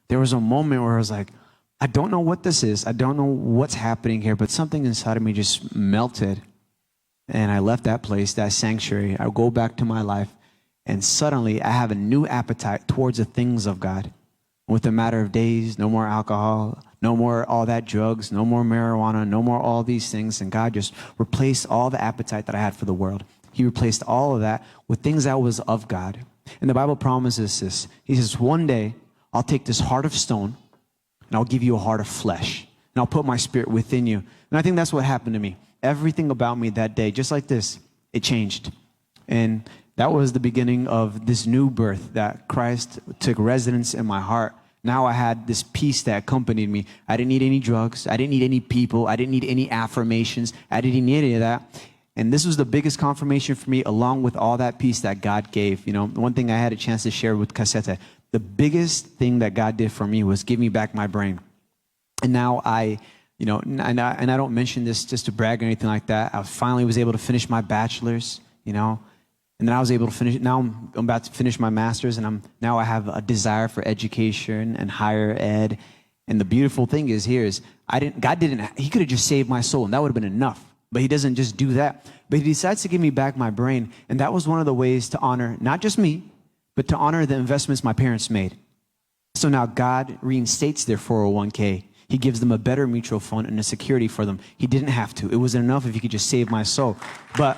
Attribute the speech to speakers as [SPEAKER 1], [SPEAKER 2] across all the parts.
[SPEAKER 1] There was a moment where I was like, I don't know what this is. I don't know what's happening here, but something inside of me just melted. And I left that place, that sanctuary. I go back to my life, and suddenly I have a new appetite towards the things of God. With a matter of days, no more alcohol, no more all that drugs, no more marijuana, no more all these things. And God just replaced all the appetite that I had for the world. He replaced all of that with things that was of God. And the Bible promises this. He says, one day I'll take this heart of stone and I'll give you a heart of flesh. And I'll put my spirit within you. And I think that's what happened to me. Everything about me that day, just like this, it changed. And that was the beginning of this new birth, that Christ took residence in my heart. Now I had this peace that accompanied me. I didn't need any drugs. I didn't need any people. I didn't need any affirmations. I didn't need any of that. And this was the biggest confirmation for me, along with all that peace that God gave. You know, one thing I had a chance to share with Cassette, the biggest thing that God did for me was give me back my brain. And now I don't mention this just to brag or anything like that. I finally was able to finish my bachelor's, and then I was able to finish. Now I'm about to finish my master's, and now I have a desire for education and higher ed. And the beautiful thing is God didn't, he could have just saved my soul, and that would have been enough. But he doesn't just do that. But he decides to give me back my brain. And that was one of the ways to honor not just me, but to honor the investments my parents made. So now God reinstates their 401k. He gives them a better mutual fund and a security for them. He didn't have to. It wasn't enough if he could just save my soul. But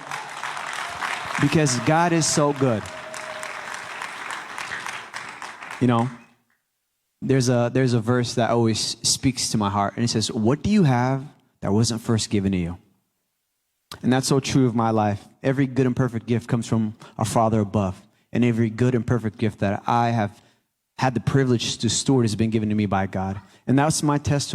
[SPEAKER 1] because God is so good. There's a verse that always speaks to my heart. And it says, what do you have that wasn't first given to you? And that's so true of my life. Every good and perfect gift comes from our Father above. And every good and perfect gift that I have had the privilege to steward has been given to me by God. And that's my testimony.